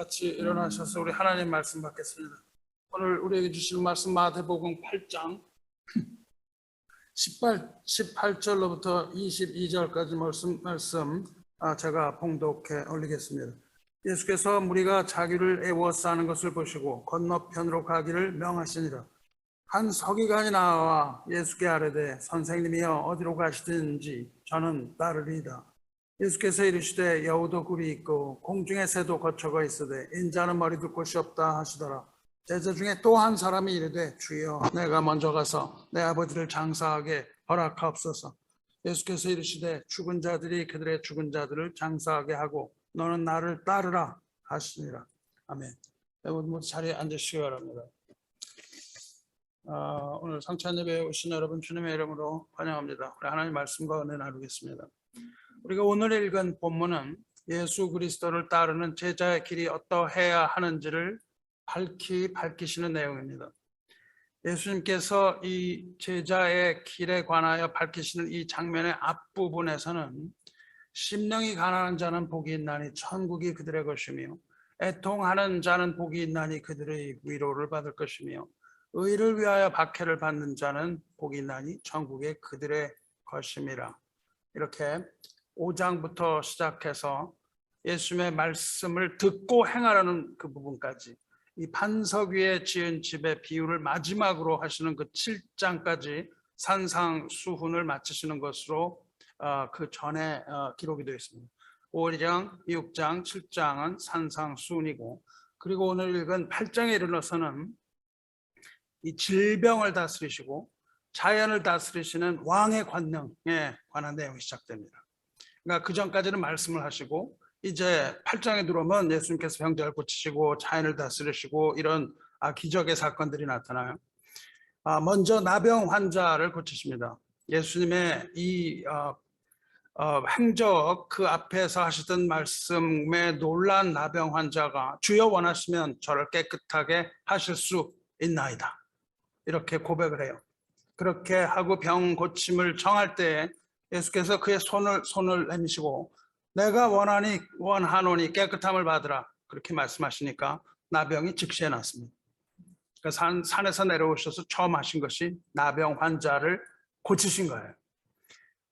같이 일어나셔서 우리 하나님 말씀 받겠습니다. 오늘 우리에게 주실 말씀 마태복음 8장 18절로부터 22절까지 말씀 제가 봉독해 올리겠습니다. 예수께서 무리가 자기를 애워싸는 것을 보시고 건너편으로 가기를 명하시니라. 한 서기관이 나와 예수께 아뢰되 선생님이여 어디로 가시든지 저는 따르리이다. 예수께서 이르시되 여우도 굴이 있고 공중의 새도 거처가 있으되 인자는 머리 둘 곳이 없다 하시더라. 제자 중에 또 한 사람이 이르되 주여 내가 먼저 가서 내 아버지를 장사하게 허락하옵소서. 예수께서 이르시되 죽은 자들이 그들의 죽은 자들을 장사하게 하고 너는 나를 따르라 하시니라. 아멘. 여러분 모두 자리에 앉으시기 바랍니다. 오늘 성찬 예배에 오신 여러분 주님의 이름으로 환영합니다. 우리 하나님 말씀과 은혜 나누겠습니다. 우리가 오늘 읽은 본문은 예수 그리스도를 따르는 제자의 길이 어떠해야 하는지를 밝히시는 내용입니다. 예수님께서 이 제자의 길에 관하여 밝히시는 이 장면의 앞부분에서는 심령이 가난한 자는 복이 있나니 천국이 그들의 것이며 애통하는 자는 복이 있나니 그들의 위로를 받을 것이며 의를 위하여 박해를 받는 자는 복이 있나니 천국이 그들의 것임이라. 이렇게 5장부터 시작해서 예수님의 말씀을 듣고 행하라는 그 부분까지 이 반석 위에 지은 집의 비유를 마지막으로 하시는 그 7장까지 산상수훈을 마치시는 것으로 그 전에 기록이 되어 있습니다. 5장, 6장, 7장은 산상수훈이고 그리고 오늘 읽은 8장에 이르러서는 이 질병을 다스리시고 자연을 다스리시는 왕의 권능에 관한 내용이 시작됩니다. 그러니까 그 전까지는 말씀을 하시고 이제 8장에 들어오면 예수님께서 병자를 고치시고 자연을 다스리시고 이런 기적의 사건들이 나타나요. 먼저 나병 환자를 고치십니다. 예수님의 이 행적 그 앞에서 하시던 말씀에 놀란 나병 환자가 주여 원하시면 저를 깨끗하게 하실 수 있나이다. 이렇게 고백을 해요. 그렇게 하고 병 고침을 정할 때 예수께서 그의 손을 내미시고 내가 원하노니 깨끗함을 받으라 그렇게 말씀하시니까 나병이 즉시에 났습니다. 그러니까 산에서 내려오셔서 처음 하신 것이 나병 환자를 고치신 거예요.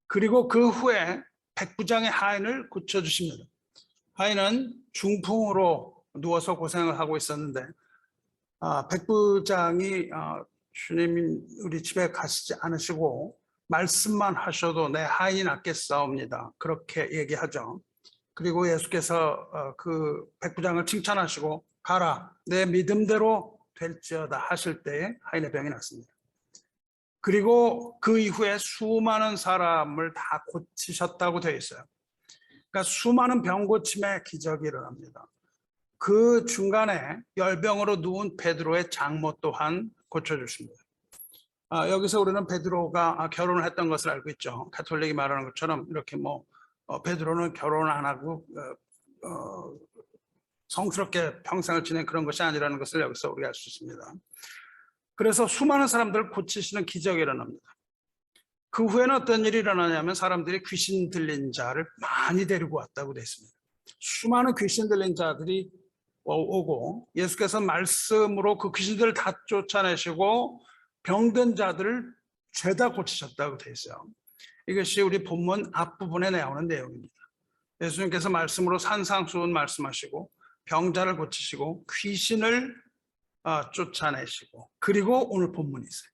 그리고 그 후에 백부장의 하인을 고쳐주십니다. 하인은 중풍으로 누워서 고생을 하고 있었는데 백부장이 주님 우리 집에 가시지 않으시고 말씀만 하셔도 내 하인이 낫겠사옵니다. 그렇게 얘기하죠. 그리고 예수께서 그 백부장을 칭찬하시고 가라 내 믿음대로 될지어다 하실 때에 하인의 병이 났습니다. 그리고 그 이후에 수많은 사람을 다 고치셨다고 되어 있어요. 그러니까 수많은 병 고침의 기적이 일어납니다. 그 중간에 열병으로 누운 베드로의 장모 또한 고쳐주십니다. 여기서 우리는 베드로가 결혼을 했던 것을 알고 있죠. 가톨릭이 말하는 것처럼 이렇게 베드로는 결혼 안 하고 성스럽게 평생을 지낸 그런 것이 아니라는 것을 여기서 우리가 알 수 있습니다. 그래서 수많은 사람들을 고치시는 기적이 일어납니다. 그 후에는 어떤 일이 일어나냐면 사람들이 귀신 들린 자를 많이 데리고 왔다고 되어 있습니다. 수많은 귀신 들린 자들이 오고 예수께서 말씀으로 그 귀신들을 다 쫓아내시고 병든 자들을 죄다 고치셨다고 되어 있어요. 이것이 우리 본문 앞부분에 나오는 내용입니다. 예수님께서 말씀으로 산상수훈 말씀하시고 병자를 고치시고 귀신을 쫓아내시고 그리고 오늘 본문이 있어요.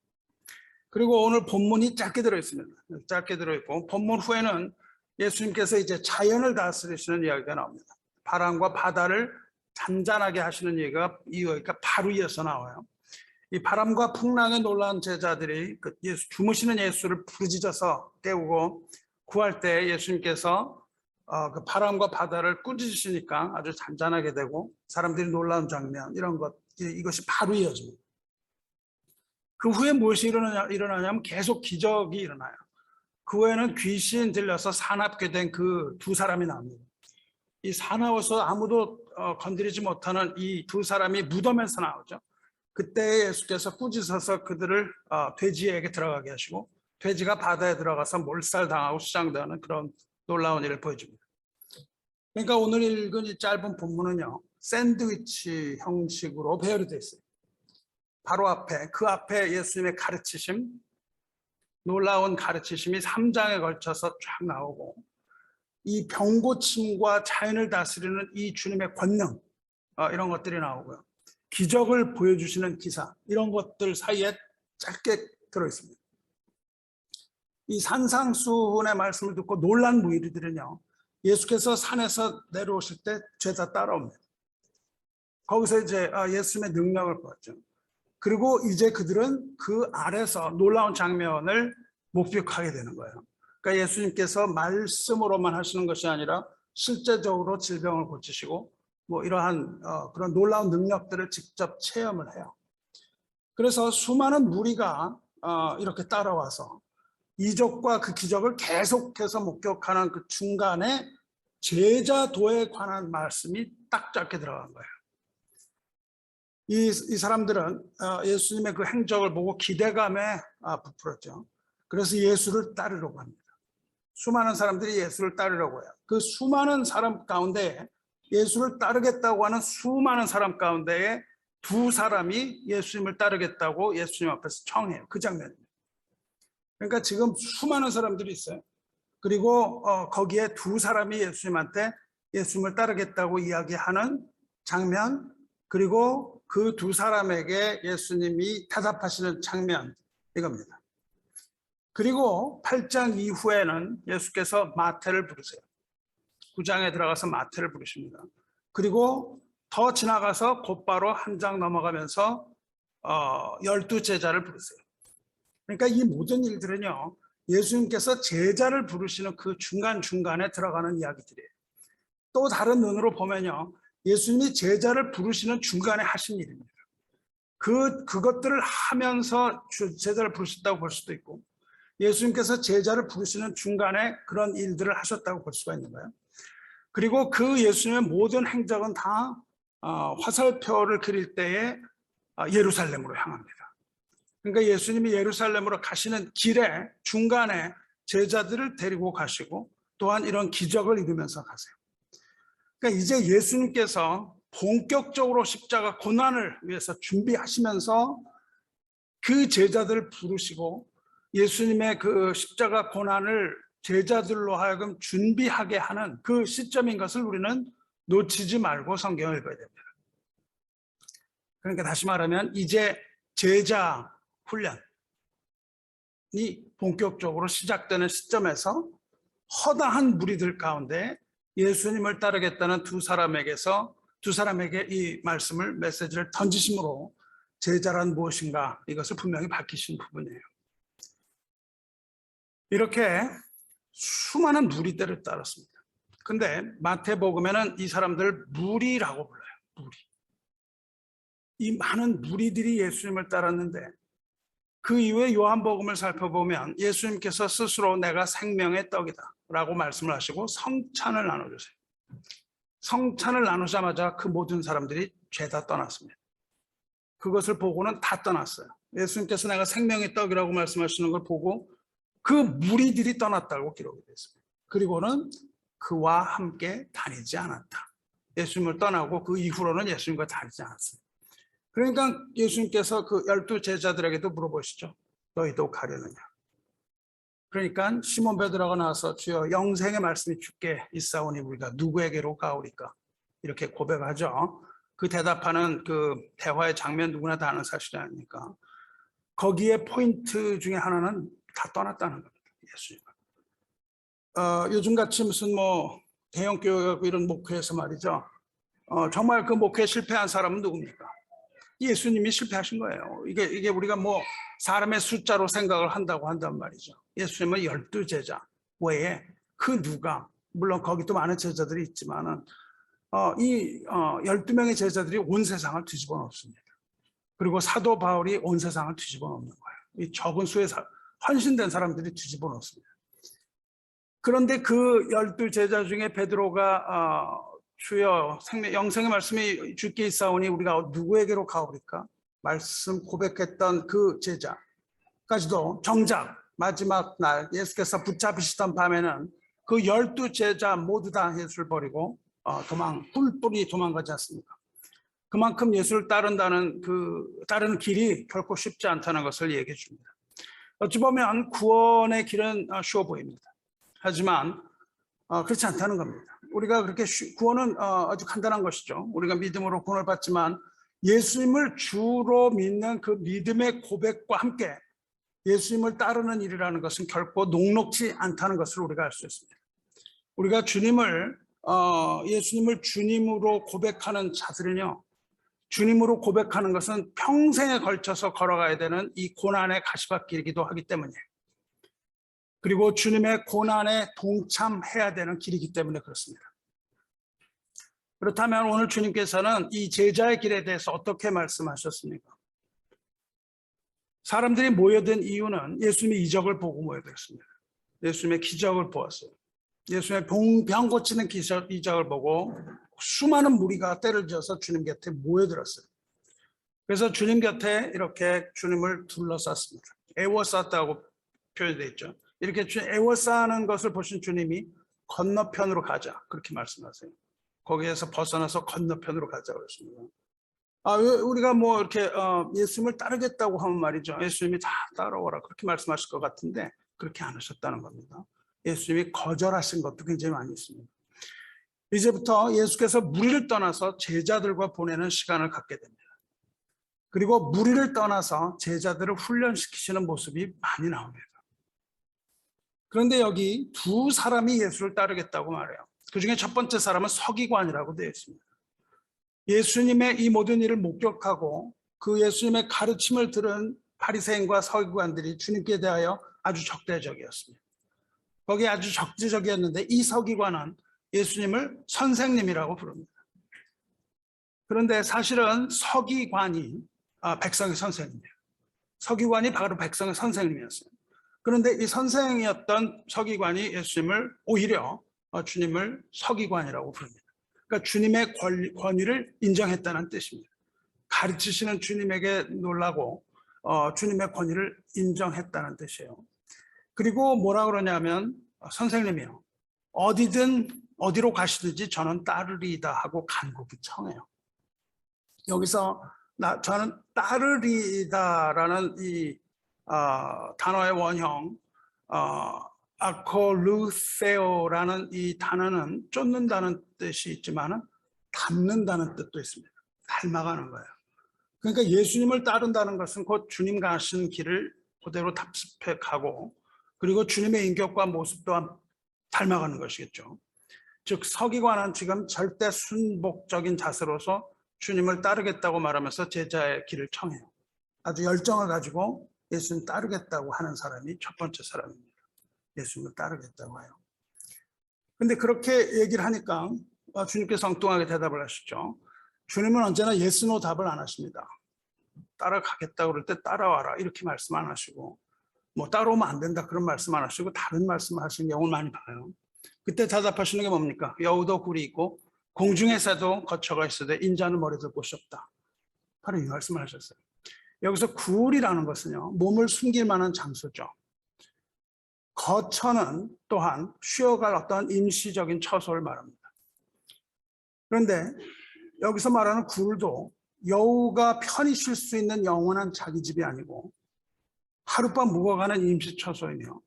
그리고 오늘 본문이 짧게 들어있습니다. 짧게 들어있고 본문 후에는 예수님께서 이제 자연을 다스리시는 이야기가 나옵니다. 바람과 바다를 잔잔하게 하시는 얘기가 바로 이어서 나와요. 이 바람과 풍랑에 놀란 제자들이 주무시는 예수를 부르짖어서 깨우고 구할 때 예수님께서 그 바람과 바다를 꾸짖으시니까 아주 잔잔하게 되고 사람들이 놀라운 장면 이것이 바로 이어집니다. 그 후에 무엇이 일어나냐면 계속 기적이 일어나요. 그 후에는 귀신 들려서 사납게 된 그 두 사람이 나옵니다. 이 사나워서 아무도 건드리지 못하는 이 두 사람이 무덤에서 나오죠. 그때 예수께서 꾸짖어서 그들을 돼지에게 들어가게 하시고 돼지가 바다에 들어가서 몰살당하고 수장당하는 그런 놀라운 일을 보여줍니다. 그러니까 오늘 읽은 이 짧은 본문은요 샌드위치 형식으로 배열이 되어 있어요. 바로 앞에, 그 앞에 예수님의 가르치심, 놀라운 가르치심이 3장에 걸쳐서 쫙 나오고, 이 병고침과 자연을 다스리는 이 주님의 권능, 이런 것들이 나오고요. 기적을 보여주시는 기사, 이런 것들 사이에 짧게 들어있습니다. 이 산상수훈의 말씀을 듣고 놀란 무리들은요, 예수께서 산에서 내려오실 때 죄다 따라옵니다. 거기서 이제 예수님의 능력을 보았죠. 그리고 이제 그들은 그 아래서 놀라운 장면을 목격하게 되는 거예요. 그러니까 예수님께서 말씀으로만 하시는 것이 아니라 실제적으로 질병을 고치시고 뭐 이러한 그런 놀라운 능력들을 직접 체험을 해요. 그래서 수많은 무리가 이렇게 따라와서 이적과 그 기적을 계속해서 목격하는 그 중간에 제자도에 관한 말씀이 딱 짧게 들어간 거예요. 이 사람들은 예수님의 그 행적을 보고 기대감에 부풀었죠. 그래서 예수를 따르려고 합니다. 수많은 사람들이 예수를 따르려고 해요. 그 수많은 사람 가운데 예수를 따르겠다고 하는 수많은 사람 가운데에 두 사람이 예수님을 따르겠다고 예수님 앞에서 청해요. 그 장면입니다. 그러니까 지금 수많은 사람들이 있어요. 그리고 거기에 두 사람이 예수님한테 예수님을 따르겠다고 이야기하는 장면, 그리고 그 두 사람에게 예수님이 대답하시는 장면, 이겁니다. 그리고 8장 이후에는 예수께서 마태를 부르세요. 9장에 들어가서 마태를 부르십니다. 그리고 더 지나가서 곧바로 한 장 넘어가면서 12제자를 부르세요. 그러니까 이 모든 일들은요, 예수님께서 제자를 부르시는 그 중간중간에 들어가는 이야기들이에요. 또 다른 눈으로 보면요, 예수님이 제자를 부르시는 중간에 하신 일입니다. 그것들을 하면서 제자를 부르셨다고 볼 수도 있고, 예수님께서 제자를 부르시는 중간에 그런 일들을 하셨다고 볼 수가 있는 거예요. 그리고 그 예수님의 모든 행적은 다 화살표를 그릴 때에 예루살렘으로 향합니다. 그러니까 예수님이 예루살렘으로 가시는 길에 중간에 제자들을 데리고 가시고 또한 이런 기적을 이루면서 가세요. 그러니까 이제 예수님께서 본격적으로 십자가 고난을 위해서 준비하시면서 그 제자들을 부르시고 예수님의 그 십자가 고난을 제자들로 하여금 준비하게 하는 그 시점인 것을 우리는 놓치지 말고 성경을 읽어야 됩니다. 그러니까 다시 말하면 이제 제자 훈련이 본격적으로 시작되는 시점에서 허다한 무리들 가운데 예수님을 따르겠다는 두 사람에게 이 말씀을 메시지를 던지심으로 제자란 무엇인가 이것을 분명히 밝히신 부분이에요. 이렇게 수많은 무리들을 따랐습니다. 근데 마태복음에는 이 사람들을 무리라고 불러요. 무리. 이 많은 무리들이 예수님을 따랐는데 그 이후에 요한복음을 살펴보면 예수님께서 스스로 내가 생명의 떡이다 라고 말씀을 하시고 성찬을 나눠주세요. 성찬을 나누자마자 그 모든 사람들이 죄다 떠났습니다. 그것을 보고는 다 떠났어요. 예수님께서 내가 생명의 떡이라고 말씀하시는 걸 보고 그 무리들이 떠났다고 기록이 됐습니다. 그리고는 그와 함께 다니지 않았다. 예수님을 떠나고 그 이후로는 예수님과 다니지 않았어요. 그러니까 예수님께서 그 12제자들에게도 물어보시죠. 너희도 가려느냐. 그러니까 시몬 베드로가 나와서 주여 영생의 말씀이 주께 있사오니 우리가 누구에게로 가오리까 이렇게 고백하죠. 그 대답하는 그 대화의 장면 누구나 다 아는 사실이 아닙니까? 거기에 포인트 중에 하나는 다 떠났다는 겁니다. 예수님은. 요즘같이 무슨 뭐 대형 교회 이런 목회에서 말이죠. 정말 그 목회에 실패한 사람은 누굽니까? 예수님이 실패하신 거예요. 이게 우리가 뭐 사람의 숫자로 생각을 한다고 한단 말이죠. 예수님은 12제자 외에 그 누가, 물론 거기 또 많은 제자들이 있지만은 이 12명의 제자들이 온 세상을 뒤집어 놓습니다. 그리고 사도 바울이 온 세상을 뒤집어 놓는 거예요. 이 적은 수의 헌신된 사람들이 뒤집어 놓습니다. 그런데 그 12제자 중에 베드로가 주여 영생의 말씀이 주께 있사오니 우리가 누구에게로 가오리까? 말씀 고백했던 그 제자까지도 정작 마지막 날 예수께서 붙잡히시던 밤에는 그 12제자 모두 다 예수를 버리고 뿔뿔이 도망가지 않습니까? 그만큼 예수를 따르는 길이 결코 쉽지 않다는 것을 얘기해 줍니다. 어찌 보면 구원의 길은 쉬워 보입니다. 하지만 그렇지 않다는 겁니다. 우리가 그렇게 구원은 아주 간단한 것이죠. 우리가 믿음으로 구원을 받지만 예수님을 주로 믿는 그 믿음의 고백과 함께 예수님을 따르는 일이라는 것은 결코 녹록지 않다는 것을 우리가 알 수 있습니다. 우리가 예수님을 주님으로 고백하는 자들은요, 주님으로 고백하는 것은 평생에 걸쳐서 걸어가야 되는 이 고난의 가시밭길이기도 하기 때문이에요. 그리고 주님의 고난에 동참해야 되는 길이기 때문에 그렇습니다. 그렇다면 오늘 주님께서는 이 제자의 길에 대해서 어떻게 말씀하셨습니까? 사람들이 모여든 이유는 예수님의 이적을 보고 모여들었습니다. 예수님의 기적을 보았어요. 예수님의 병 고치는 이적을 보고 수많은 무리가 때를 지어서 주님 곁에 모여들었어요. 그래서 주님 곁에 이렇게 주님을 둘러쌌습니다. 애워쌌다고 표현되어 있죠. 이렇게 애워싸는 것을 보신 주님이 건너편으로 가자 그렇게 말씀하세요. 거기에서 벗어나서 건너편으로 가자 그랬습니다. 우리가 뭐 이렇게 예수님을 따르겠다고 하면 말이죠. 예수님이 다 따라오라 그렇게 말씀하실 것 같은데 그렇게 안 하셨다는 겁니다. 예수님이 거절하신 것도 굉장히 많이 있습니다. 이제부터 예수께서 무리를 떠나서 제자들과 보내는 시간을 갖게 됩니다. 그리고 무리를 떠나서 제자들을 훈련시키시는 모습이 많이 나옵니다. 그런데 여기 두 사람이 예수를 따르겠다고 말해요. 그 중에 첫 번째 사람은 서기관이라고 되어 있습니다. 예수님의 이 모든 일을 목격하고 그 예수님의 가르침을 들은 바리새인과 서기관들이 주님께 대하여 아주 적대적이었습니다. 거기에 아주 적대적이었는데 이 서기관은 예수님을 선생님이라고 부릅니다. 그런데 사실은 서기관이 백성의 선생님이에요. 서기관이 바로 백성의 선생님이었어요. 그런데 이 선생이었던 서기관이 예수님을 오히려 주님을 서기관이라고 부릅니다. 그러니까 주님의 권위를 인정했다는 뜻입니다. 가르치시는 주님에게 놀라고 주님의 권위를 인정했다는 뜻이에요. 그리고 뭐라 그러냐면 선생님이요, 어디로 가시든지 저는 따르리이다 하고 간곡히 청해요. 여기서 저는 따르리이다라는 이 단어의 원형 아콜루세오라는 이 단어는 쫓는다는 뜻이 있지만 닮는다는 뜻도 있습니다. 닮아가는 거예요. 그러니까 예수님을 따른다는 것은 곧 주님 가신 길을 그대로 답습해 가고 그리고 주님의 인격과 모습 또한 닮아가는 것이겠죠. 즉 서기관은 지금 절대 순복적인 자세로서 주님을 따르겠다고 말하면서 제자의 길을 청해요. 아주 열정을 가지고 예수님 따르겠다고 하는 사람이 첫 번째 사람입니다. 예수님을 따르겠다고 해요. 근데 그렇게 얘기를 하니까 주님께서 엉뚱하게 대답을 하시죠. 주님은 언제나 yes, no 답을 안 하십니다. 따라가겠다고 그럴 때 따라와라 이렇게 말씀 안 하시고 뭐 따라오면 안 된다 그런 말씀 안 하시고 다른 말씀 하시는 경우를 많이 봐요. 그때 대답하시는 게 뭡니까? 여우도 굴이 있고 공중의 새도 거처가 있으되 인자는 머리 둘 곳이 없다. 바로 이 말씀을 하셨어요. 여기서 굴이라는 것은요, 몸을 숨길 만한 장소죠. 거처는 또한 쉬어갈 어떤 임시적인 처소를 말합니다. 그런데 여기서 말하는 굴도 여우가 편히 쉴 수 있는 영원한 자기 집이 아니고 하룻밤 묵어가는 임시 처소이며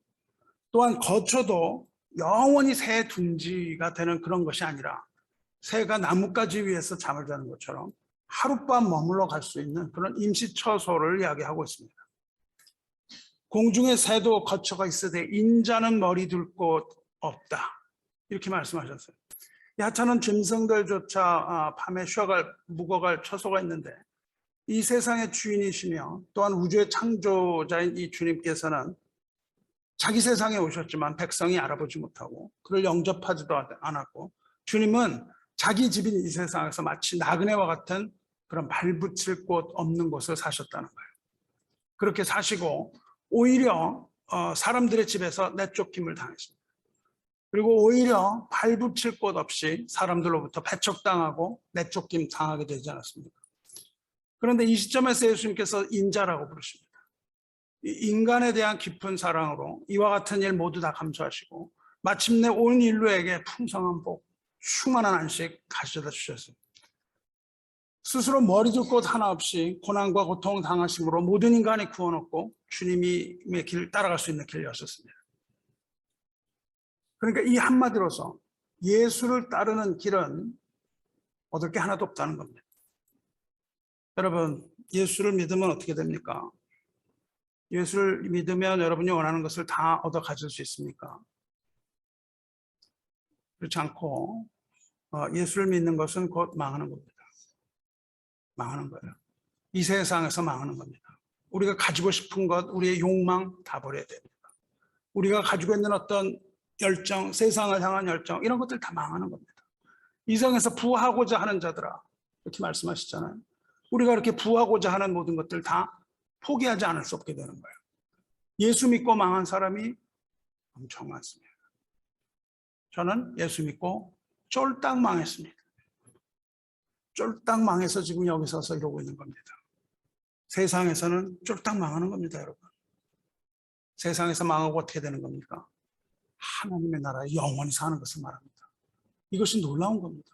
또한 거처도 영원히 새 둥지가 되는 그런 것이 아니라 새가 나뭇가지 위에서 잠을 자는 것처럼 하룻밤 머물러 갈 수 있는 그런 임시 처소를 이야기하고 있습니다. 공중의 새도 거처가 있으되 인자는 머리 둘 곳 없다. 이렇게 말씀하셨어요. 이 하찮은 짐승들조차 밤에 쉬어갈, 묵어갈 처소가 있는데 이 세상의 주인이시며 또한 우주의 창조자인 이 주님께서는 자기 세상에 오셨지만 백성이 알아보지 못하고 그를 영접하지도 않았고 주님은 자기 집인 이 세상에서 마치 나그네와 같은 그런 발붙일 곳 없는 곳을 사셨다는 거예요. 그렇게 사시고 오히려 사람들의 집에서 내쫓김을 당했습니다. 그리고 오히려 발붙일 곳 없이 사람들로부터 배척당하고 내쫓김 당하게 되지 않았습니까? 그런데 이 시점에서 예수님께서 인자라고 부르십니다. 인간에 대한 깊은 사랑으로 이와 같은 일 모두 다 감수하시고 마침내 온 인류에게 풍성한 복, 충만한 안식 가져다 주셨습니다. 스스로 머리 둘 곳 하나 없이 고난과 고통 당하심으로 모든 인간이 구원 얻고 주님의 길 따라갈 수 있는 길을 여셨습니다. 그러니까 이 한마디로서 예수를 따르는 길은 얻을 게 하나도 없다는 겁니다. 여러분, 예수를 믿으면 어떻게 됩니까? 예수를 믿으면 여러분이 원하는 것을 다 얻어 가질 수 있습니까? 그렇지 않고 예수를 믿는 것은 곧 망하는 겁니다. 망하는 거예요. 이 세상에서 망하는 겁니다. 우리가 가지고 싶은 것, 우리의 욕망 다 버려야 됩니다. 우리가 가지고 있는 어떤 열정, 세상을 향한 열정, 이런 것들 다 망하는 겁니다. 이 세상에서 부하고자 하는 자들아, 이렇게 말씀하시잖아요. 우리가 이렇게 부하고자 하는 모든 것들 다 포기하지 않을 수 없게 되는 거예요. 예수 믿고 망한 사람이 엄청 많습니다. 저는 예수 믿고 쫄딱 망했습니다. 쫄딱 망해서 지금 여기 서서 이러고 있는 겁니다. 세상에서는 쫄딱 망하는 겁니다, 여러분. 세상에서 망하고 어떻게 되는 겁니까? 하나님의 나라에 영원히 사는 것을 말합니다. 이것이 놀라운 겁니다.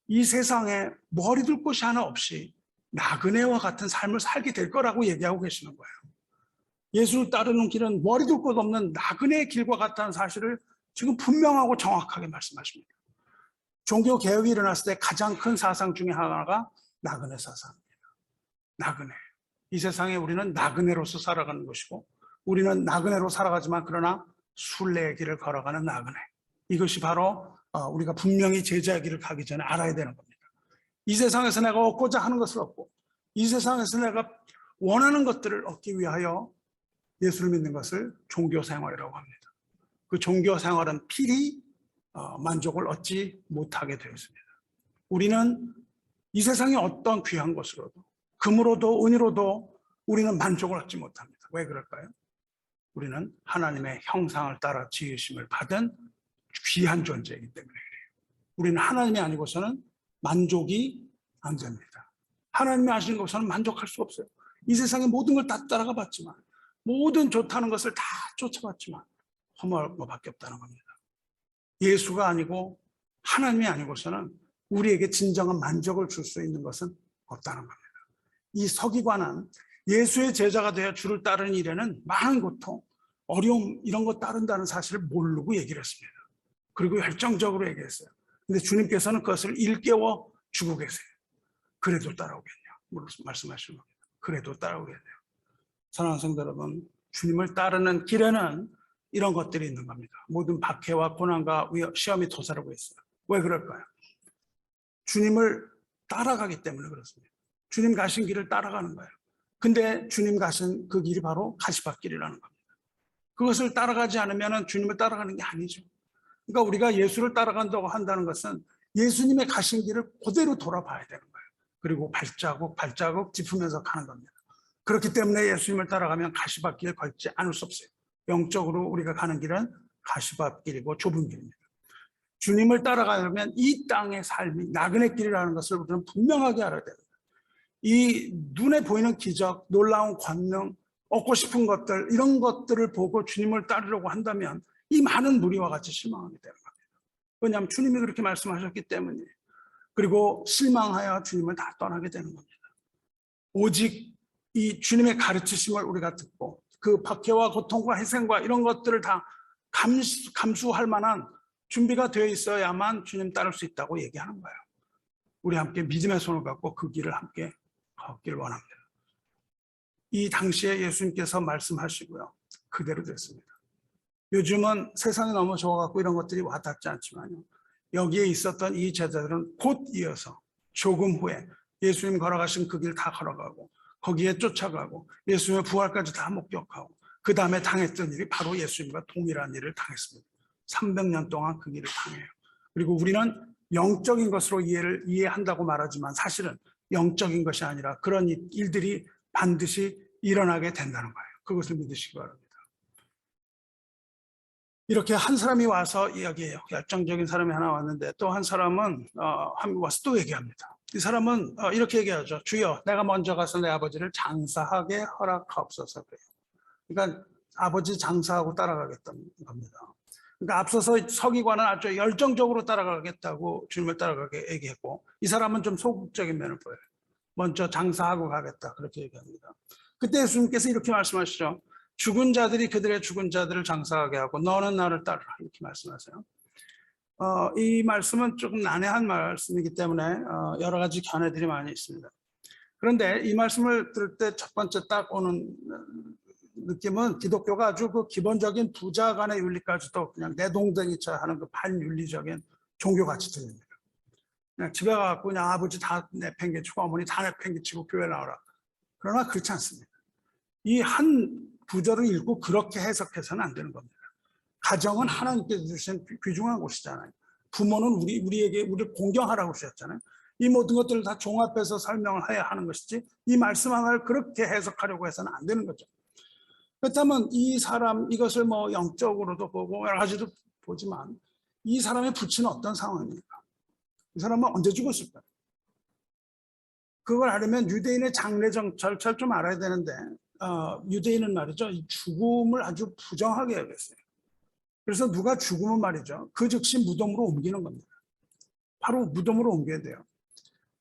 이 세상에 머리 둘 곳이 하나 없이 나그네와 같은 삶을 살게 될 거라고 얘기하고 계시는 거예요. 예수를 따르는 길은 머리 둘 곳 없는 나그네의 길과 같다는 사실을 지금 분명하고 정확하게 말씀하십니다. 종교 개혁이 일어났을 때 가장 큰 사상 중에 하나가 나그네 사상입니다. 나그네. 이 세상에 우리는 나그네로서 살아가는 것이고, 우리는 나그네로 살아가지만 그러나 순례의 길을 걸어가는 나그네. 이것이 바로 우리가 분명히 제자의 길을 가기 전에 알아야 되는 겁니다. 이 세상에서 내가 얻고자 하는 것을 얻고, 이 세상에서 내가 원하는 것들을 얻기 위하여 예수를 믿는 것을 종교생활이라고 합니다. 그 종교생활은 필히 만족을 얻지 못하게 되었습니다. 우리는 이 세상의 어떤 귀한 것으로도, 금으로도 은으로도 우리는 만족을 얻지 못합니다. 왜 그럴까요? 우리는 하나님의 형상을 따라 지으심을 받은 귀한 존재이기 때문에 그래요. 우리는 하나님이 아니고서는 만족이 안 됩니다. 하나님이 하시는 것으로는 만족할 수 없어요. 이 세상의 모든 걸 다 따라가 봤지만, 모든 좋다는 것을 다 쫓아봤지만 허무할 것밖에 없다는 겁니다. 예수가 아니고 하나님이 아니고서는 우리에게 진정한 만족을 줄 수 있는 것은 없다는 겁니다. 이 서기관은 예수의 제자가 되어 주를 따르는 일에는 많은 고통, 어려움 이런 거 따른다는 사실을 모르고 얘기를 했습니다. 그리고 열정적으로 얘기했어요. 근데 주님께서는 그것을 일깨워 주고 계세요. 그래도 따라오겠냐 말씀하시는 겁니다. 그래도 따라오겠네요. 사랑하는 성도 여러분, 주님을 따르는 길에는 이런 것들이 있는 겁니다. 모든 박해와 고난과 시험이 도사르고 있어요. 왜 그럴까요? 주님을 따라가기 때문에 그렇습니다. 주님 가신 길을 따라가는 거예요. 근데 주님 가신 그 길이 바로 가시밭길이라는 겁니다. 그것을 따라가지 않으면 주님을 따라가는 게 아니죠. 그러니까 우리가 예수를 따라간다고 한다는 것은 예수님의 가신 길을 그대로 돌아봐야 되는 거예요. 그리고 발자국 짚으면서 가는 겁니다. 그렇기 때문에 예수님을 따라가면 가시밭길 걸지 않을 수 없어요. 영적으로 우리가 가는 길은 가시밭길이고 좁은 길입니다. 주님을 따라가려면 이 땅의 삶이 나그네 길이라는 것을 우리는 분명하게 알아야 됩니다. 이 눈에 보이는 기적, 놀라운 권능, 얻고 싶은 것들, 이런 것들을 보고 주님을 따르려고 한다면 이 많은 무리와 같이 실망하게 되는 겁니다. 왜냐하면 주님이 그렇게 말씀하셨기 때문이에요. 그리고 실망하여 주님을 다 떠나게 되는 겁니다. 오직 이 주님의 가르치심을 우리가 듣고 그 박해와 고통과 희생과 이런 것들을 다 감수할 만한 준비가 되어 있어야만 주님 따를 수 있다고 얘기하는 거예요. 우리 함께 믿음의 손을 갖고 그 길을 함께 걷기를 원합니다. 이 당시에 예수님께서 말씀하시고요. 그대로 됐습니다. 요즘은 세상이 너무 좋아갖고 이런 것들이 와닿지 않지만요. 여기에 있었던 이 제자들은 곧 이어서 조금 후에 예수님 걸어가신 그 길 다 걸어가고 거기에 쫓아가고 예수님의 부활까지 다 목격하고 그 다음에 당했던 일이 바로 예수님과 동일한 일을 당했습니다. 300년 동안 그 길을 당해요. 그리고 우리는 영적인 것으로 이해한다고 말하지만 사실은 영적인 것이 아니라 그런 일들이 반드시 일어나게 된다는 거예요. 그것을 믿으시기 바랍니다. 이렇게 한 사람이 와서 이야기해요. 열정적인 사람이 하나 왔는데 또 한 사람은 와서 또 얘기합니다. 이 사람은 이렇게 얘기하죠. 주여, 내가 먼저 가서 내 아버지를 장사하게 허락하옵소서 그래요. 그러니까 아버지 장사하고 따라가겠다는 겁니다. 그러니까 앞서서 서기관은 아주 열정적으로 따라가겠다고 주님을 따라가게 얘기했고 이 사람은 좀 소극적인 면을 보여요. 먼저 장사하고 가겠다 그렇게 얘기합니다. 그때 예수님께서 이렇게 말씀하시죠. 죽은 자들이 그들의 죽은 자들을 장사하게 하고 너는 나를 따르라 이렇게 말씀하세요. 이 말씀은 조금 난해한 말씀이기 때문에 여러 가지 견해들이 많이 있습니다. 그런데 이 말씀을 들을 때 첫 번째 딱 오는 느낌은 기독교가 아주 그 기본적인 부자 간의 윤리까지도 그냥 내동댕이처럼 하는 그 반윤리적인 종교 같이 들립니다. 그냥 집에 가서 그냥 아버지 다 내팽개치고 어머니 다 내팽개치고 교회 나오라. 그러나 그렇지 않습니다. 이 한 구절을 읽고 그렇게 해석해서는 안 되는 겁니다. 가정은 하나님께서 주신 귀중한 곳이잖아요. 부모는 우리에게 우리를 공경하라고 하셨잖아요. 이 모든 것들을 다 종합해서 설명을 해야 하는 것이지 이 말씀 하나를 그렇게 해석하려고 해서는 안 되는 거죠. 그렇다면 이 사람 이것을 뭐 영적으로도 보고 여러 가지도 보지만 이 사람의 부친은 어떤 상황입니까? 이 사람은 언제 죽었을까요? 그걸 알려면 유대인의 장례 절차를 좀 알아야 되는데 유대인은 말이죠. 이 죽음을 아주 부정하게 여겼어요. 그래서 누가 죽으면 말이죠. 그 즉시 무덤으로 옮기는 겁니다. 바로 무덤으로 옮겨야 돼요.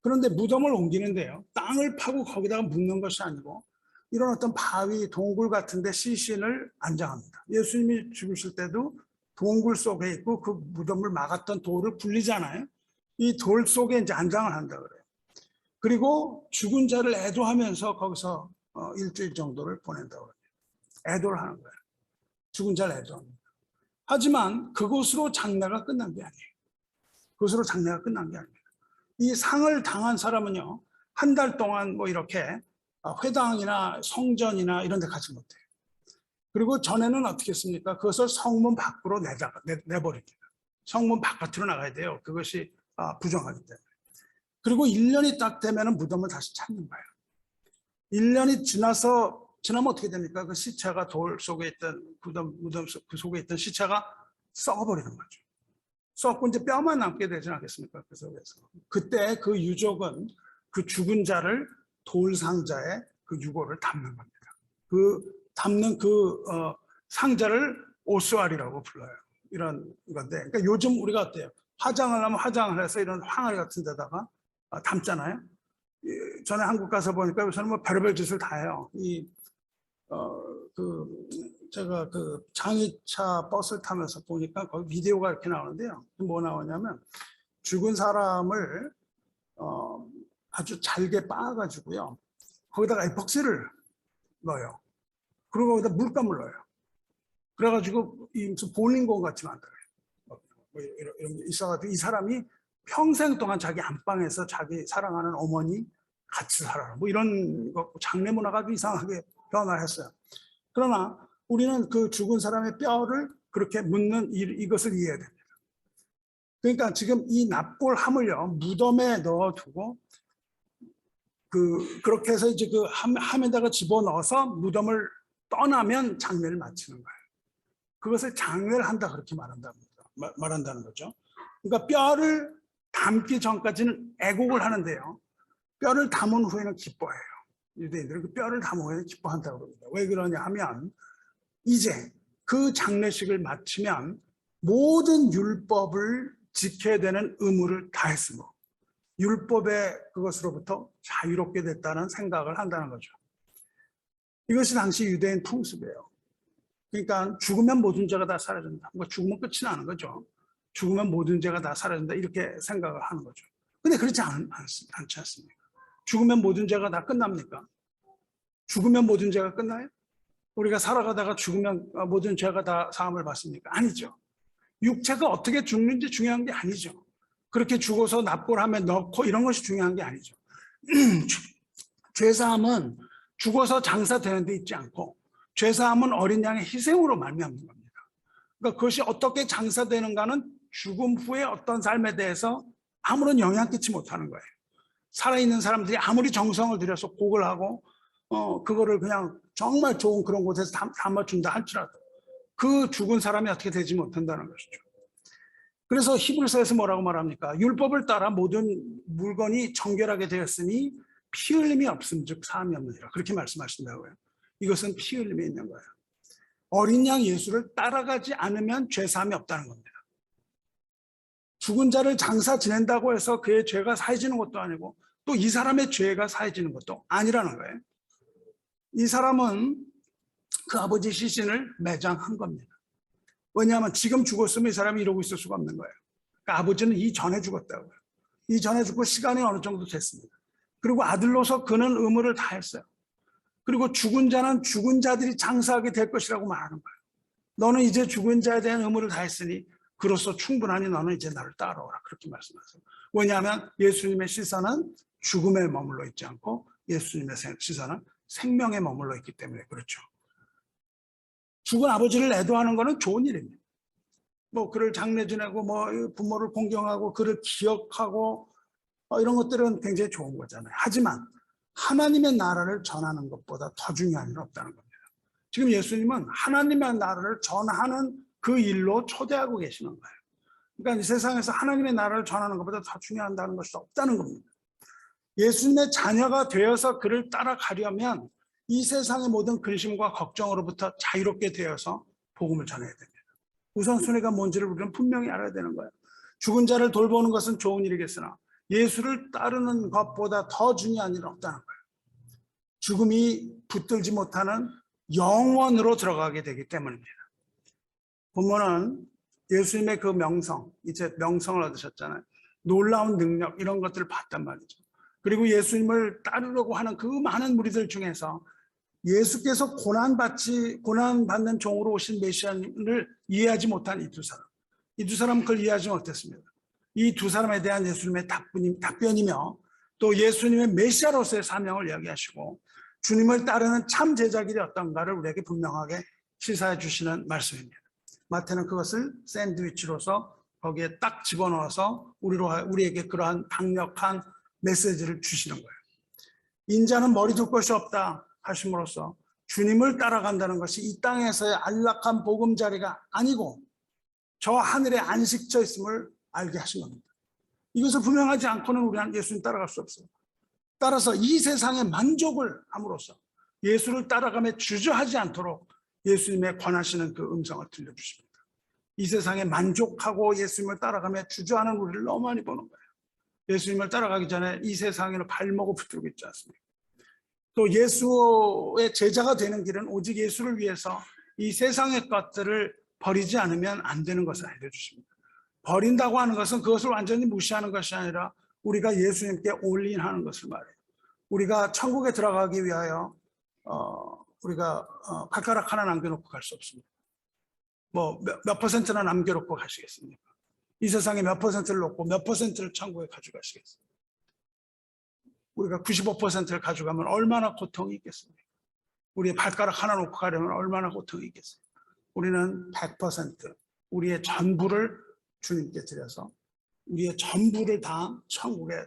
그런데 무덤을 옮기는데요. 땅을 파고 거기다가 묻는 것이 아니고 이런 어떤 바위, 동굴 같은 데 시신을 안장합니다. 예수님이 죽으실 때도 동굴 속에 있고 그 무덤을 막았던 돌을 굴리잖아요. 이 돌 속에 이제 안장을 한다 그래요. 그리고 죽은 자를 애도하면서 거기서 일주일 정도를 보낸다고 그래요. 애도를 하는 거예요. 죽은 자를 애도합니다. 하지만 그곳으로 장례가 끝난 게 아니에요. 그것으로 장례가 끝난 게 아닙니다. 이 상을 당한 사람은요, 한 달 동안 뭐 이렇게 회당이나 성전이나 이런 데 가지 못해요. 그리고 전에는 어떻게 했습니까? 그것을 성문 밖으로 내버립니다. 성문 바깥으로 나가야 돼요. 그것이 부정하기 때문에. 그리고 1년이 딱 되면 무덤을 다시 찾는 거예요. 1년이 지나면 어떻게 됩니까? 그 시체가 돌 속에 있던 무덤 그 속에 있던 시체가 썩어버리는 거죠. 썩고 이제 뼈만 남게 되지 않겠습니까? 그 속에서. 그때 그 유족은 그 죽은 자를 돌 상자에 그 유골을 담는 겁니다. 그 담는 그 상자를 오스왈이라고 불러요. 이런 건데, 그러니까 요즘 우리가 어때요? 화장을 하면 화장을 해서 이런 항아리 같은 데다가 담잖아요. 전에 한국 가서 보니까 요새는 뭐 별의별 짓을 다 해요. 제가 그 장의차 버스를 타면서 보니까 거기 비디오가 이렇게 나오는데요. 뭐 나오냐면 죽은 사람을 아주 잘게 빻아가지고요. 거기다가 에폭시를 넣어요. 그리고 거기다 물감을 넣어요. 그래가지고 이 무슨 볼링공 같이 만들어요. 뭐 이런 게 있어가지고 이 사람이 평생 동안 자기 안방에서 자기 사랑하는 어머니 같이 살아라. 뭐 이런 거 장례 문화가 아주 이상하게 변화했어요. 그러나 우리는 그 죽은 사람의 뼈를 그렇게 묻는 이것을 이해해야 됩니다. 그러니까 지금 이 납골함을요 무덤에 넣어두고 그렇게 해서 이제 그 함에다가 집어넣어서 무덤을 떠나면 장례를 마치는 거예요. 그것을 장례를 한다 그렇게 말한다는 거죠. 그러니까 뼈를 담기 전까지는 애곡을 하는데요. 뼈를 담은 후에는 기뻐해요. 유대인들은 그 뼈를 담은 후에는 기뻐한다고 그럽니다. 왜 그러냐 하면 이제 그 장례식을 마치면 모든 율법을 지켜야 되는 의무를 다했으므로 율법의 그것으로부터 자유롭게 됐다는 생각을 한다는 거죠. 이것이 당시 유대인 풍습이에요. 그러니까 죽으면 모든 죄가 다 사라진다. 죽으면 끝이 나는 거죠. 죽으면 모든 죄가 다 사라진다 이렇게 생각을 하는 거죠. 근데 그렇지 않지 않습니까? 죽으면 모든 죄가 다 끝납니까? 죽으면 모든 죄가 끝나요? 우리가 살아가다가 죽으면 모든 죄가 다 사함을 받습니까? 아니죠. 육체가 어떻게 죽는지 중요한 게 아니죠. 그렇게 죽어서 납골함에 넣고 이런 것이 중요한 게 아니죠. 죄사함은 죽어서 장사되는 데 있지 않고 죄사함은 어린 양의 희생으로 말미암는 겁니다. 그러니까 그것이 어떻게 장사되는가는 죽음 후의 어떤 삶에 대해서 아무런 영향 끼치 못하는 거예요. 살아있는 사람들이 아무리 정성을 들여서 곡을 하고 그거를 그냥 정말 좋은 그런 곳에서 담아준다 할지라도 그 죽은 사람이 어떻게 되지 못한다는 것이죠. 그래서 히브리서에서 뭐라고 말합니까? 율법을 따라 모든 물건이 정결하게 되었으니 피 흘림이 없음 즉 사함이 없느니라 그렇게 말씀하신다고요. 이것은 피 흘림이 있는 거예요. 어린 양 예수를 따라가지 않으면 죄사함이 없다는 겁니다. 죽은 자를 장사 지낸다고 해서 그의 죄가 사해지는 것도 아니고 또 이 사람의 죄가 사해지는 것도 아니라는 거예요. 이 사람은 그 아버지 시신을 매장한 겁니다. 왜냐하면 지금 죽었으면 이 사람이 이러고 있을 수가 없는 거예요. 그러니까 아버지는 이전에 죽었다고요. 이전에 죽고 시간이 어느 정도 됐습니다. 그리고 아들로서 그는 의무를 다했어요. 그리고 죽은 자는 죽은 자들이 장사하게 될 것이라고 말하는 거예요. 너는 이제 죽은 자에 대한 의무를 다했으니 그로써 충분하니 너는 이제 나를 따라오라. 그렇게 말씀하세요. 왜냐하면 예수님의 시선은 죽음에 머물러 있지 않고 예수님의 시선은 생명에 머물러 있기 때문에 그렇죠. 죽은 아버지를 애도하는 것은 좋은 일입니다. 뭐 그를 장례 지내고 뭐 부모를 공경하고 그를 기억하고 이런 것들은 굉장히 좋은 거잖아요. 하지만 하나님의 나라를 전하는 것보다 더 중요한 일은 없다는 겁니다. 지금 예수님은 하나님의 나라를 전하는 그 일로 초대하고 계시는 거예요. 그러니까 이 세상에서 하나님의 나라를 전하는 것보다 더 중요하다는 것이 없다는 겁니다. 예수님의 자녀가 되어서 그를 따라가려면 이 세상의 모든 근심과 걱정으로부터 자유롭게 되어서 복음을 전해야 됩니다. 우선순위가 뭔지를 우리는 분명히 알아야 되는 거예요. 죽은 자를 돌보는 것은 좋은 일이겠으나 예수를 따르는 것보다 더 중요한 일은 없다는 거예요. 죽음이 붙들지 못하는 영원으로 들어가게 되기 때문입니다. 보면은 예수님의 그 명성, 이제 명성을 얻으셨잖아요. 놀라운 능력 이런 것들을 봤단 말이죠. 그리고 예수님을 따르려고 하는 그 많은 무리들 중에서 예수께서 고난받는 종으로 오신 메시아님을 이해하지 못한 이 두 사람. 이 두 사람은 그걸 이해하지 못했습니다. 이 두 사람에 대한 예수님의 답변이며 또 예수님의 메시아로서의 사명을 이야기하시고 주님을 따르는 참 제자길이 어떤가를 우리에게 분명하게 시사해 주시는 말씀입니다. 마태는 그것을 샌드위치로서 거기에 딱 집어넣어서 우리에게 그러한 강력한 메시지를 주시는 거예요. 인자는 머리 둘 것이 없다 하심으로써 주님을 따라간다는 것이 이 땅에서의 안락한 보금자리가 아니고 저 하늘에 안식처 있음을 알게 하신 겁니다. 이것을 분명하지 않고는 우리는 예수님 따라갈 수 없어요. 따라서 이 세상의 만족을 함으로써 예수를 따라가며 주저하지 않도록 예수님의 권하시는 그 음성을 들려주십니다. 이 세상에 만족하고 예수님을 따라가며 주저하는 우리를 너무 많이 보는 거예요. 예수님을 따라가기 전에 이 세상에는 발목을 붙들고 있지 않습니까? 또 예수의 제자가 되는 길은 오직 예수를 위해서 이 세상의 것들을 버리지 않으면 안 되는 것을 알려주십니다. 버린다고 하는 것은 그것을 완전히 무시하는 것이 아니라 우리가 예수님께 올인하는 것을 말해요. 우리가 천국에 들어가기 위하여 우리가 발가락 하나 남겨놓고 갈 수 없습니다. 뭐 몇 퍼센트나 남겨놓고 가시겠습니까? 이 세상에 몇 퍼센트를 놓고 몇 퍼센트를 천국에 가져가시겠습니까? 우리가 95%를 가져가면 얼마나 고통이 있겠습니까? 우리의 발가락 하나 놓고 가려면 얼마나 고통이 있겠습니까? 우리는 100% 우리의 전부를 주님께 드려서 우리의 전부를 다 천국에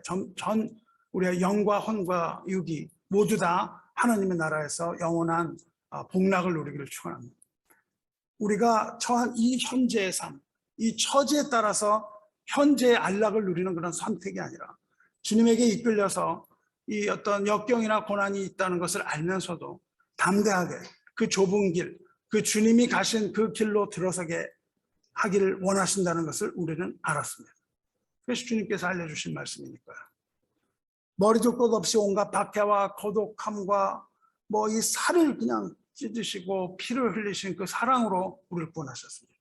우리의 영과 혼과 육이 모두 다 하나님의 나라에서 영원한 복락을 누리기를 축원합니다. 우리가 처한 이 현재의 삶, 이 처지에 따라서 현재의 안락을 누리는 그런 선택이 아니라 주님에게 이끌려서 이 어떤 역경이나 고난이 있다는 것을 알면서도 담대하게 그 좁은 길, 그 주님이 가신 그 길로 들어서게 하기를 원하신다는 것을 우리는 알았습니다. 그래서 주님께서 알려주신 말씀이니까요. 머리둘 것 없이 온갖 박해와 고독함과 뭐 이 살을 그냥 찢으시고 피를 흘리신 그 사랑으로 우리를 구원하셨습니다.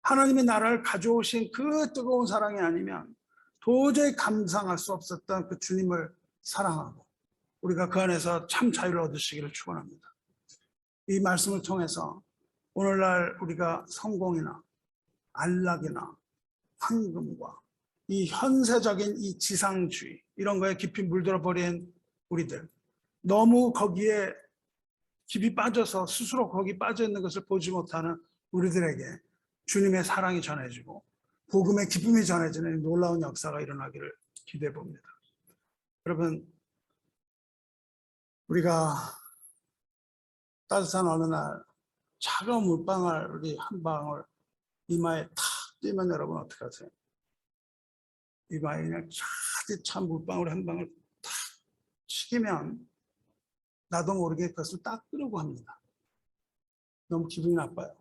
하나님의 나라를 가져오신 그 뜨거운 사랑이 아니면 도저히 감상할 수 없었던 그 주님을 사랑하고 우리가 그 안에서 참 자유를 얻으시기를 축원합니다. 이 말씀을 통해서 오늘날 우리가 성공이나 안락이나 황금과 이 현세적인 이 지상주의 이런 거에 깊이 물들어 버린 우리들, 너무 거기에 깊이 빠져서 스스로 거기 빠져 있는 것을 보지 못하는 우리들에게 주님의 사랑이 전해지고 복음의 기쁨이 전해지는 놀라운 역사가 일어나기를 기대해 봅니다. 여러분, 우리가 따뜻한 어느 날 차가운 물방울이 한 방울 이마에 탁 뛰면 여러분 어떻게 하세요? 이마에 그냥 차디 찬 물방울 한 방울 탁 치기면 나도 모르게 그것을 닦으려고 합니다. 너무 기분이 나빠요.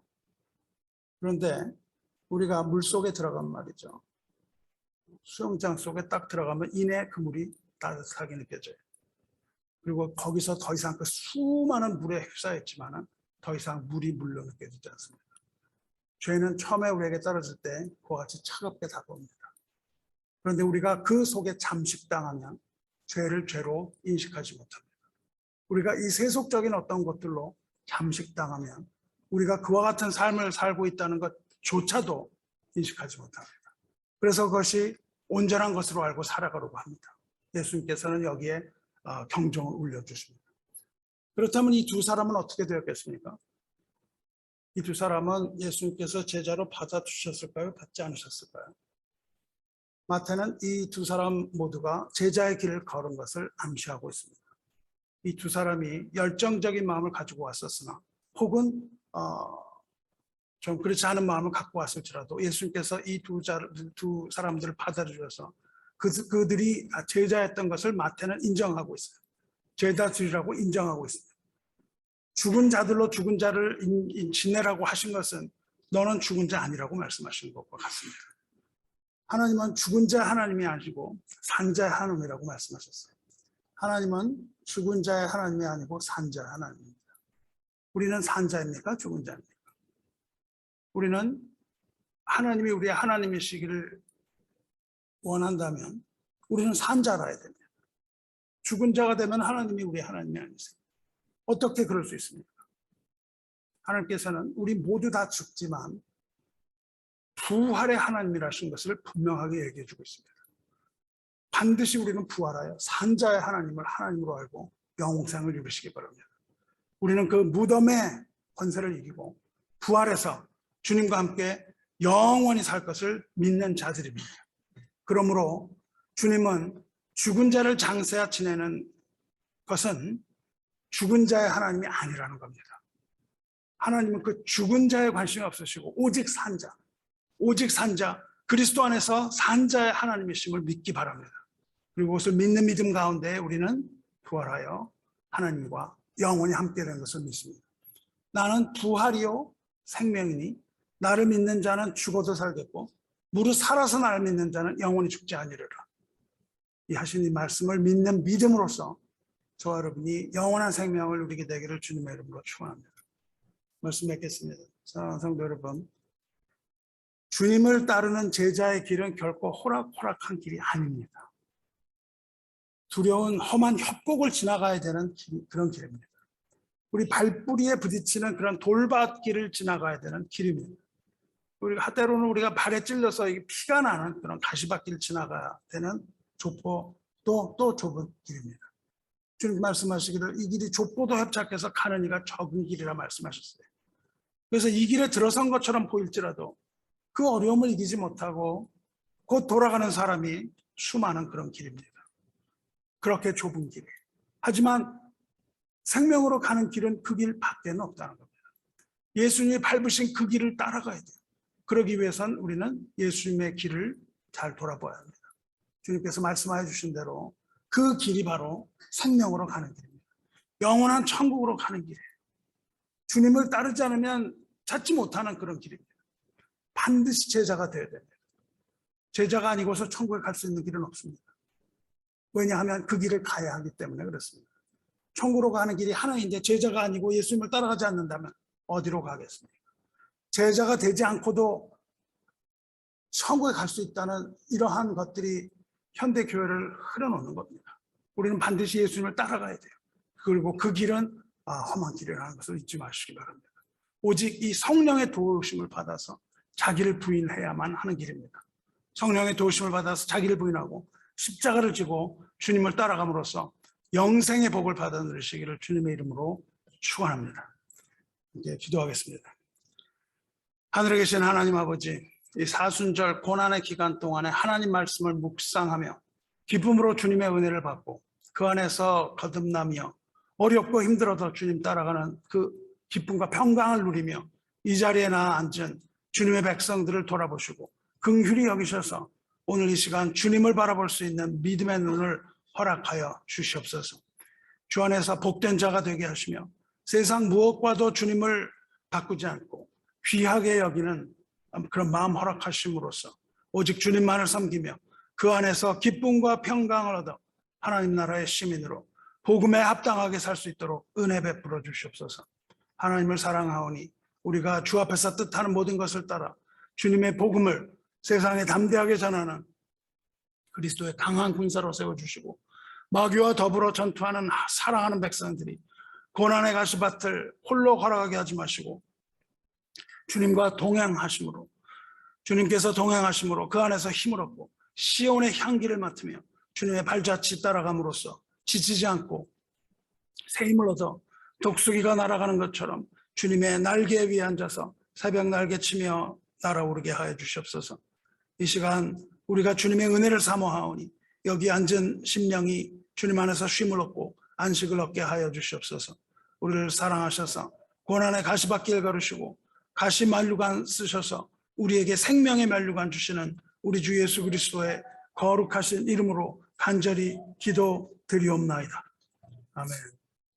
그런데 우리가 물 속에 들어간 말이죠. 수영장 속에 딱 들어가면 이내 그 물이 따뜻하게 느껴져요. 그리고 거기서 더 이상 그 수많은 물에 휩싸였지만은 더 이상 물이 물로 느껴지지 않습니다. 죄는 처음에 우리에게 떨어질 때 그와 같이 차갑게 다가옵니다. 그런데 우리가 그 속에 잠식당하면 죄를 죄로 인식하지 못합니다. 우리가 이 세속적인 어떤 것들로 잠식당하면 우리가 그와 같은 삶을 살고 있다는 것조차도 인식하지 못합니다. 그래서 그것이 온전한 것으로 알고 살아가려고 합니다. 예수님께서는 여기에 경종을 울려주십니다. 그렇다면 이 두 사람은 어떻게 되었겠습니까? 이 두 사람은 예수님께서 제자로 받아주셨을까요? 받지 않으셨을까요? 마태는 이 두 사람 모두가 제자의 길을 걸은 것을 암시하고 있습니다. 이 두 사람이 열정적인 마음을 가지고 왔었으나 혹은 좀 그렇지 않은 마음을 갖고 왔을지라도 예수님께서 이 두 사람들을 받아주셔서 그들이 제자였던 것을 마태는 인정하고 있어요. 제자들이라고 인정하고 있습니다. 죽은 자들로 죽은 자를 지내라고 하신 것은 너는 죽은 자 아니라고 말씀하신 것과 같습니다. 하나님은 죽은 자 하나님이 아니고 산 자의 하나님이라고 말씀하셨어요. 하나님은 죽은 자의 하나님이 아니고 산 자의 하나님입니다. 우리는 산 자입니까? 죽은 자입니까? 우리는 하나님이 우리의 하나님이시기를 원한다면 우리는 산 자라야 됩니다. 죽은 자가 되면 하나님이 우리의 하나님이 아니세요. 어떻게 그럴 수 있습니까? 하나님께서는 우리 모두 다 죽지만 부활의 하나님이라신 것을 분명하게 얘기해 주고 있습니다. 반드시 우리는 부활하여 산자의 하나님을 하나님으로 알고 영생을 누리시기 바랍니다. 우리는 그 무덤의 권세를 이기고 부활해서 주님과 함께 영원히 살 것을 믿는 자들입니다. 그러므로 주님은 죽은 자를 장세하 지내는 것은 죽은 자의 하나님이 아니라는 겁니다. 하나님은 그 죽은 자에 관심이 없으시고 오직 산자, 그리스도 안에서 산자의 하나님이심을 믿기 바랍니다. 그리고 그것을 믿는 믿음 가운데 우리는 부활하여 하나님과 영원히 함께 된 것을 믿습니다. 나는 부활이요 생명이니 나를 믿는 자는 죽어도 살겠고 무릇 살아서 나를 믿는 자는 영원히 죽지 아니리라. 이 하신 이 말씀을 믿는 믿음으로써 저와 여러분이 영원한 생명을 누리게 되기를 주님의 이름으로 축원합니다. 말씀 맺겠습니다. 사랑하는 성도 여러분, 주님을 따르는 제자의 길은 결코 호락호락한 길이 아닙니다. 두려운 험한 협곡을 지나가야 되는 그런 길입니다. 우리 발뿌리에 부딪히는 그런 돌밭길을 지나가야 되는 길입니다. 우리가 때로는 우리가 발에 찔려서 피가 나는 그런 가시밭길을 지나가야 되는 좁고 또 좁은 길입니다. 주님 말씀하시기를 이 길이 좁고도 협착해서 가는 이가 적은 길이라 말씀하셨어요. 그래서 이 길에 들어선 것처럼 보일지라도 그 어려움을 이기지 못하고 곧 돌아가는 사람이 수많은 그런 길입니다. 그렇게 좁은 길이에요. 하지만 생명으로 가는 길은 그 길 밖에는 없다는 겁니다. 예수님이 밟으신 그 길을 따라가야 돼요. 그러기 위해선 우리는 예수님의 길을 잘 돌아봐야 합니다. 주님께서 말씀하여 주신 대로 그 길이 바로 생명으로 가는 길입니다. 영원한 천국으로 가는 길이에요. 주님을 따르지 않으면 찾지 못하는 그런 길입니다. 반드시 제자가 되어야 됩니다. 제자가 아니고서 천국에 갈 수 있는 길은 없습니다. 왜냐하면 그 길을 가야 하기 때문에 그렇습니다. 천국으로 가는 길이 하나인데 제자가 아니고 예수님을 따라가지 않는다면 어디로 가겠습니까? 제자가 되지 않고도 천국에 갈 수 있다는 이러한 것들이 현대 교회를 흐려놓는 겁니다. 우리는 반드시 예수님을 따라가야 돼요. 그리고 그 길은 험한 길이라는 것을 잊지 마시기 바랍니다. 오직 이 성령의 도우심을 받아서 자기를 부인해야만 하는 길입니다. 성령의 도우심을 받아서 자기를 부인하고 십자가를 지고 주님을 따라감으로써 영생의 복을 받아 누리시기를 주님의 이름으로 축원합니다. 이제 기도하겠습니다. 하늘에 계신 하나님 아버지, 이 사순절 고난의 기간 동안에 하나님 말씀을 묵상하며 기쁨으로 주님의 은혜를 받고 그 안에서 거듭나며 어렵고 힘들어도 주님 따라가는 그 기쁨과 평강을 누리며 이 자리에 나 앉은 주님의 백성들을 돌아보시고 긍휼히 여기셔서 오늘 이 시간 주님을 바라볼 수 있는 믿음의 눈을 허락하여 주시옵소서. 주 안에서 복된 자가 되게 하시며 세상 무엇과도 주님을 바꾸지 않고 귀하게 여기는 그런 마음 허락하심으로써 오직 주님만을 섬기며 그 안에서 기쁨과 평강을 얻어 하나님 나라의 시민으로 복음에 합당하게 살 수 있도록 은혜 베풀어 주시옵소서. 하나님을 사랑하오니 우리가 주 앞에서 뜻하는 모든 것을 따라 주님의 복음을 세상에 담대하게 전하는 그리스도의 강한 군사로 세워주시고 마귀와 더불어 전투하는 사랑하는 백성들이 고난의 가시밭을 홀로 걸어가게 하지 마시고 주님과 동행하심으로 주님께서 동행하심으로 그 안에서 힘을 얻고 시온의 향기를 맡으며 주님의 발자취 따라감으로써 지치지 않고 새 힘을 얻어 독수리가 날아가는 것처럼 주님의 날개 위에 앉아서 새벽 날개치며 날아오르게 하여 주시옵소서. 이 시간 우리가 주님의 은혜를 사모하오니 여기 앉은 심령이 주님 안에서 쉼을 얻고 안식을 얻게 하여 주시옵소서. 우리를 사랑하셔서 고난의 가시밭길 걸으시고 가시 만류관 쓰셔서 우리에게 생명의 만류관 주시는 우리 주 예수 그리스도의 거룩하신 이름으로 간절히 기도드리옵나이다. 아멘.